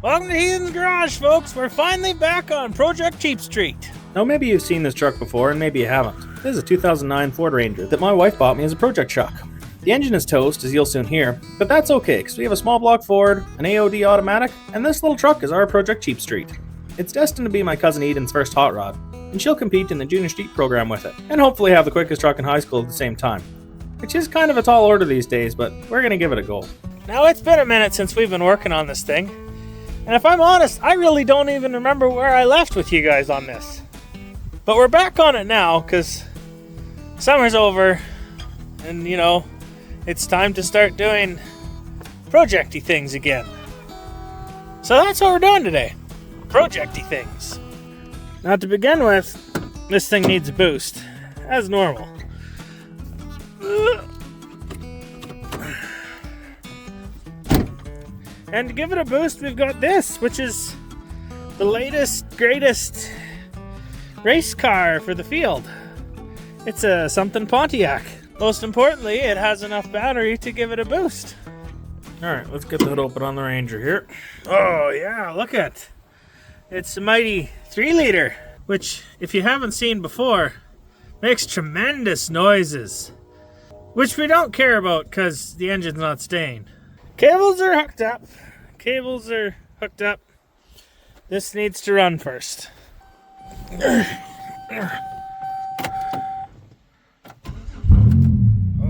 Welcome to Heathen's Garage, folks. We're finally back on Project Cheap Street. Now, maybe you've seen this truck before, and maybe you haven't. This is a 2009 Ford Ranger that my wife bought me as a project truck. The engine is toast, as you'll soon hear, but that's okay, because we have a small block Ford, an AOD automatic, and this little truck is our Project Cheap Street. It's destined to be my cousin Eden's first hot rod, and she'll compete in the Junior Street program with it, and hopefully have the quickest truck in high school at the same time. Which is kind of a tall order these days, but we're going to give it a go. Now, it's been a minute since we've been working on this thing, and if I'm honest, I really don't even remember where I left with you guys on this. But we're back on it now, because summer's over, and it's time to start doing projecty things again. So that's what we're doing today. Projecty things. Now, to begin with, this thing needs a boost, as normal. And to give it a boost, we've got this, which is the latest, greatest race car for the field. It's a something Pontiac. Most importantly, it has enough battery to give it a boost. Alright, let's get the hood open on the Ranger here. Oh yeah, look at. It's a mighty 3-liter, which, if you haven't seen before, makes tremendous noises. Which we don't care about because the engine's not staying. Cables are hooked up. This needs to run first. Oh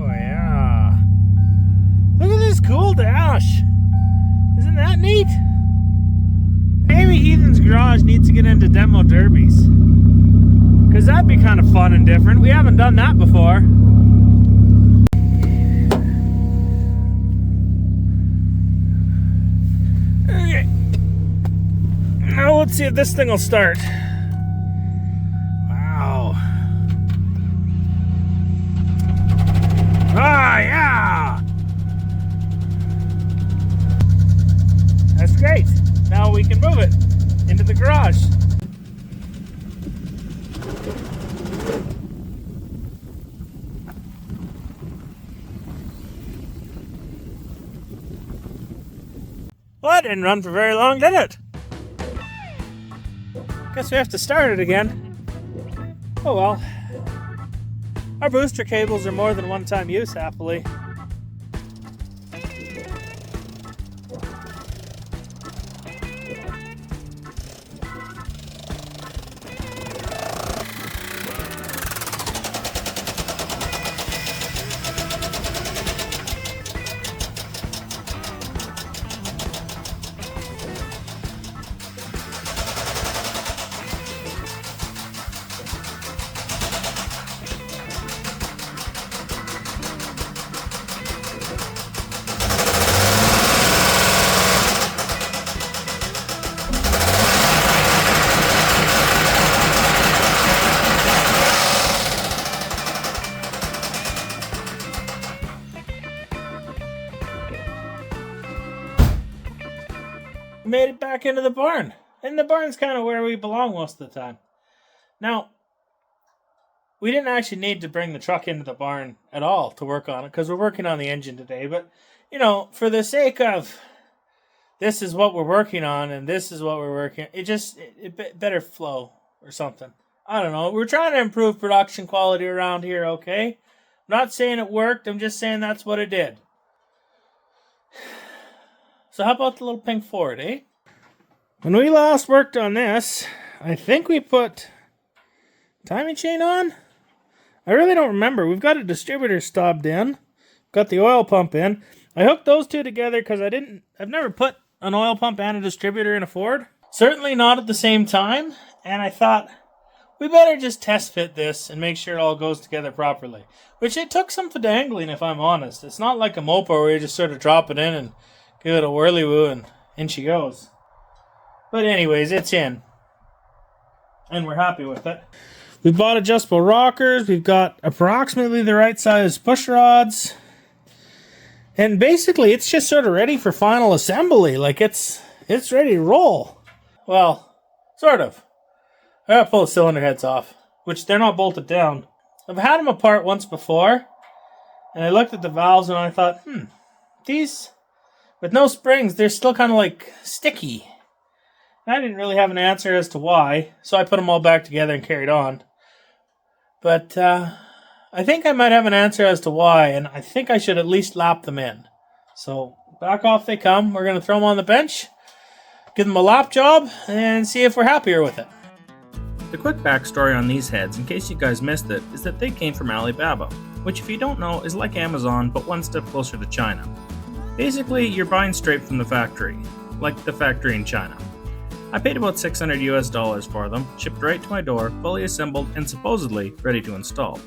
yeah. Look at this cool dash. Isn't that neat? Maybe Heathen's Garage needs to get into demo derbies. Because that'd be kind of fun and different. We haven't done that before. Okay. Now let's see if this thing will start. Wow. Ah, yeah! That's great. Now we can move it into the garage. Well, that didn't run for very long, did it? Guess we have to start it again. Oh well. Our booster cables are more than one-time use, happily. We made it back into the barn. And the barn's kind of where we belong most of the time. Now, we didn't actually need to bring the truck into the barn at all to work on it, because we're working on the engine today. But, for the sake of this is what we're working on and this is what we're working on, it better flow or something. I don't know. We're trying to improve production quality around here, okay? I'm not saying it worked. I'm just saying that's what it did. So how about the little pink Ford, eh? When we last worked on this, I think we put timing chain on? I really don't remember. We've got a distributor stobbed in. Got the oil pump in. I hooked those two together because I've never put an oil pump and a distributor in a Ford. Certainly not at the same time. And I thought, we better just test fit this and make sure it all goes together properly. Which it took some finagling, if I'm honest. It's not like a Mopo where you just sort of drop it in and give it a whirly-woo and in she goes. But anyways, it's in. And we're happy with it. We bought adjustable rockers. We've got approximately the right size push rods. And basically, it's just sort of ready for final assembly. Like, it's ready to roll. Well, sort of. I gotta pull the cylinder heads off, which they're not bolted down. I've had them apart once before. And I looked at the valves and I thought, these, with no springs, they're still kind of like sticky. I didn't really have an answer as to why, so I put them all back together and carried on. But I think I might have an answer as to why, and I think I should at least lap them in. So back off they come. We're going to throw them on the bench, give them a lap job, and see if we're happier with it. The quick backstory on these heads, in case you guys missed it, is that they came from Alibaba, which if you don't know is like Amazon but one step closer to China. Basically, you're buying straight from the factory, like the factory in China. I paid about $600 for them, shipped right to my door, fully assembled and supposedly ready to install.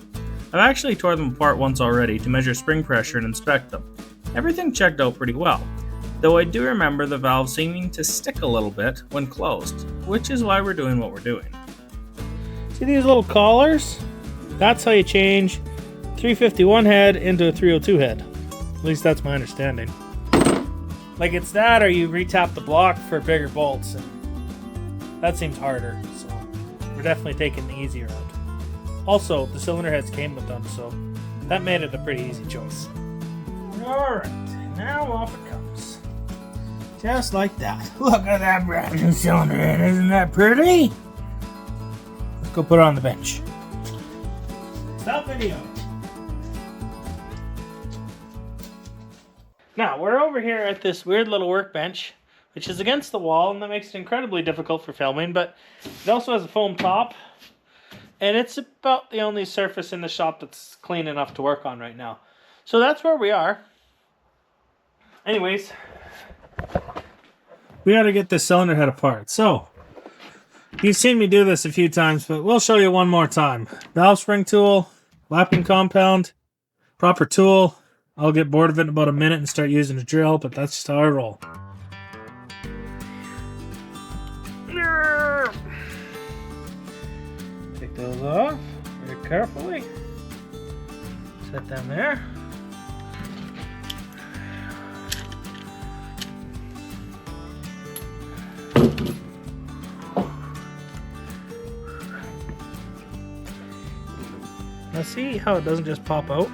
I've actually tore them apart once already to measure spring pressure and inspect them. Everything checked out pretty well, though I do remember the valve seeming to stick a little bit when closed, which is why we're doing what we're doing. See these little collars? That's how you change 351 head into a 302 head. At least that's my understanding. Like it's that or you retap the block for bigger bolts, and that seems harder, so we're definitely taking the easy route. Also, the cylinder heads came with them, so that made it a pretty easy choice. Alright, now off it comes. Just like that. Look at that brand new cylinder head, isn't that pretty? Let's go put it on the bench. Stop video. Now, we're over here at this weird little workbench, which is against the wall, and that makes it incredibly difficult for filming, but it also has a foam top, and it's about the only surface in the shop that's clean enough to work on right now. So that's where we are. Anyways, we gotta get this cylinder head apart. So, you've seen me do this a few times, but we'll show you one more time. Valve spring tool, lapping compound, proper tool. I'll get bored of it in about a minute and start using a drill, but that's just how I roll. Take those off very carefully. Set them there. Now see how it doesn't just pop out?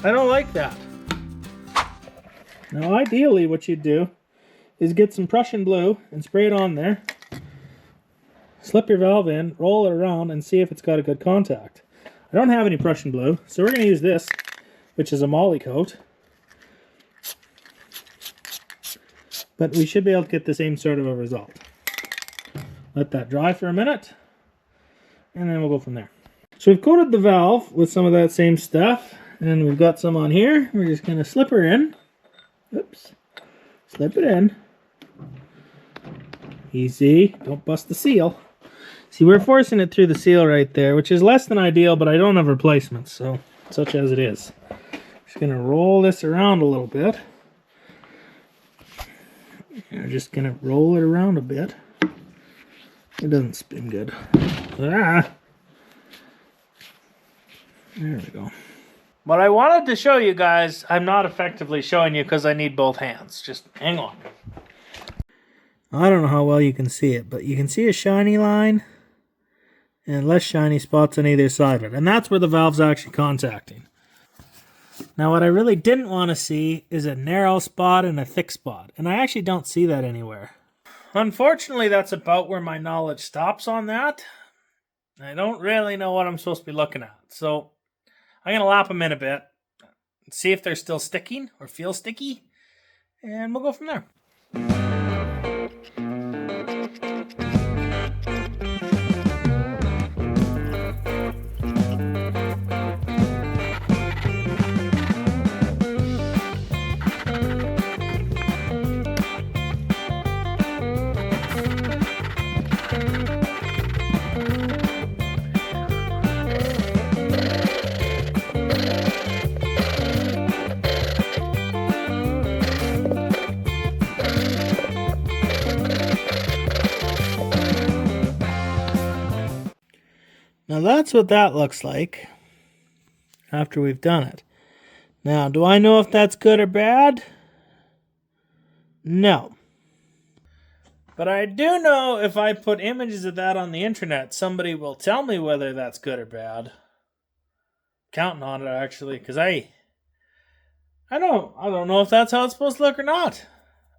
I don't like that. Now ideally what you'd do is get some Prussian blue and spray it on there. Slip your valve in, roll it around, and see if it's got a good contact. I don't have any Prussian blue, so we're going to use this, which is a moly coat. But we should be able to get the same sort of a result. Let that dry for a minute, and then we'll go from there. So we've coated the valve with some of that same stuff, and we've got some on here. We're just going to slip her in. Oops. Slip it in. Easy. Don't bust the seal. See, we're forcing it through the seal right there, which is less than ideal, but I don't have replacements, so such as it is. Just going to roll this around a little bit. We're just going to roll it around a bit. It doesn't spin good. Ah! There we go. What I wanted to show you guys, I'm not effectively showing you because I need both hands. Just hang on. I don't know how well you can see it, but you can see a shiny line and less shiny spots on either side of it. And that's where the valve's actually contacting. Now what I really didn't want to see is a narrow spot and a thick spot. And I actually don't see that anywhere. Unfortunately, that's about where my knowledge stops on that. I don't really know what I'm supposed to be looking at. So I'm going to lap them in a bit, see if they're still sticking or feel sticky, and we'll go from there. Now that's what that looks like after we've done it. Now, do I know if that's good or bad? No. But I do know if I put images of that on the internet, somebody will tell me whether that's good or bad. Counting on it, actually, because I don't know if that's how it's supposed to look or not.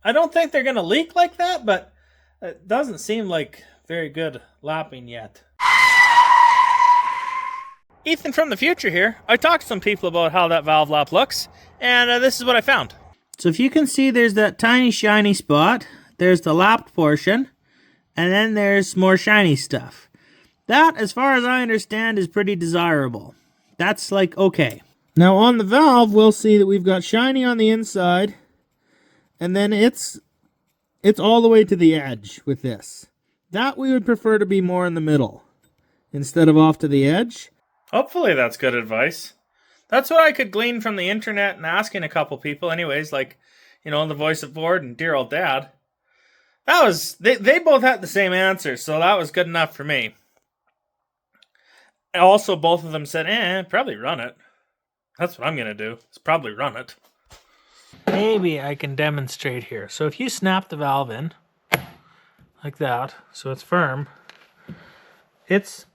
I don't think they're going to leak like that, but it doesn't seem like very good lapping yet. Ethan from the future here. I talked to some people about how that valve lap looks, and this is what I found. So if you can see, there's that tiny shiny spot. There's the lapped portion, and then there's more shiny stuff. That, as far as I understand, is pretty desirable. That's like okay. Now on the valve, we'll see that we've got shiny on the inside, and then it's all the way to the edge with this. That we would prefer to be more in the middle instead of off to the edge. Hopefully that's good advice. That's what I could glean from the internet and asking a couple people anyways, like, you know, the voice of Ford and dear old dad. That was, they both had the same answer, so that was good enough for me. Also, both of them said, probably run it. That's what I'm going to do, is probably run it. Maybe I can demonstrate here. So if you snap the valve in, like that, so it's firm, it's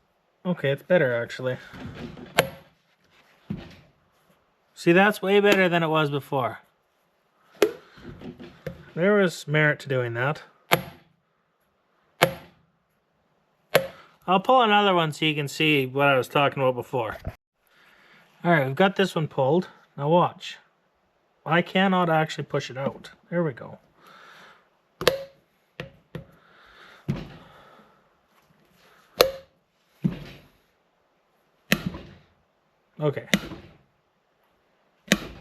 better actually. See, that's way better than it was before. There was merit to doing that. I'll pull another one so you can see what I was talking about before. Alright, we've got this one pulled. Now watch. I cannot actually push it out. There we go. Okay.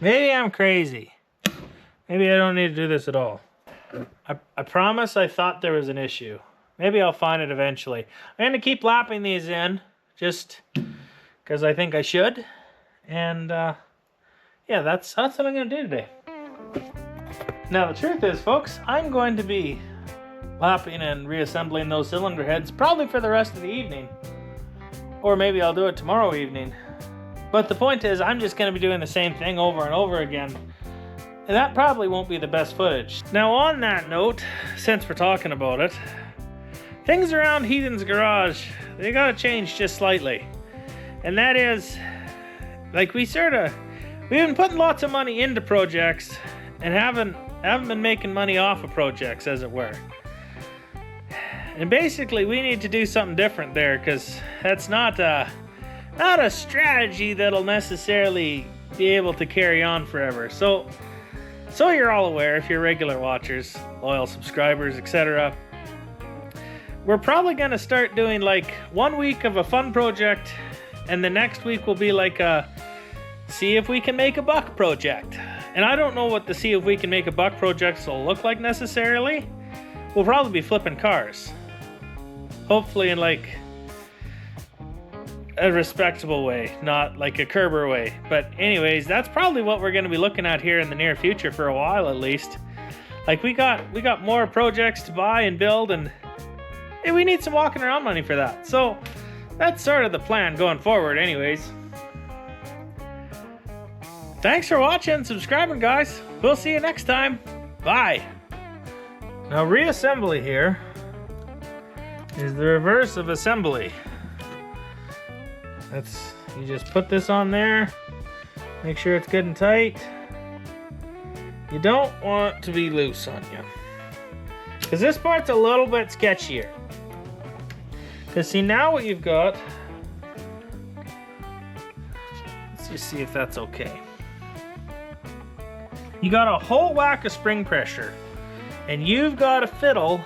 Maybe I'm crazy. Maybe I don't need to do this at all. I promise I thought there was an issue. Maybe I'll find it eventually. I'm going to keep lapping these in, just because I think I should. And, yeah, that's what I'm going to do today. Now, the truth is, folks, I'm going to be lapping and reassembling those cylinder heads probably for the rest of the evening. Or maybe I'll do it tomorrow evening. But the point is, I'm just going to be doing the same thing over and over again. And that probably won't be the best footage. Now, on that note, since we're talking about it, things around Heathen's garage, they got to change just slightly. And that is, like, we've been putting lots of money into projects and haven't been making money off of projects, as it were. And basically, we need to do something different there, because that's not a strategy that'll necessarily be able to carry on forever. So you're all aware, if you're regular watchers, loyal subscribers, etc., we're probably going to start doing like 1 week of a fun project, and the next week will be like a see if we can make a buck project. And I don't know what the see if we can make a buck projects will look like necessarily. We'll probably be flipping cars. Hopefully in like a respectable way, not like a Kerber way. But anyways, that's probably what we're going to be looking at here in the near future for a while at least. Like we got more projects to buy and build, and we need some walking around money for that. So that's sort of the plan going forward anyways. Thanks for watching and subscribing, guys. We'll see you next time. Bye. Now, reassembly here is the reverse of assembly. You just put this on there, make sure it's good and tight. You don't want it to be loose on you, because this part's a little bit sketchier. Because see, now what you've got, let's just see if that's okay. You got a whole whack of spring pressure, and you've got to fiddle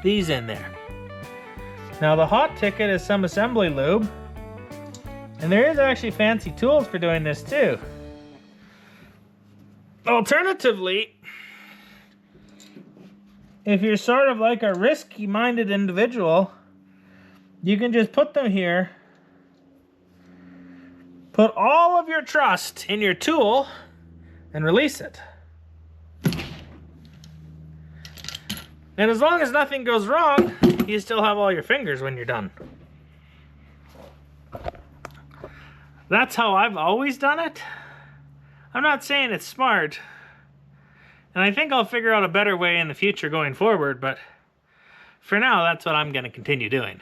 these in there. Now the hot ticket is some assembly lube, and there is actually fancy tools for doing this too. Alternatively, if you're sort of like a risky-minded individual, you can just put them here, put all of your trust in your tool, and release it. And as long as nothing goes wrong, you still have all your fingers when you're done. That's how I've always done it. I'm not saying it's smart, and I think I'll figure out a better way in the future going forward, but for now, that's what I'm going to continue doing.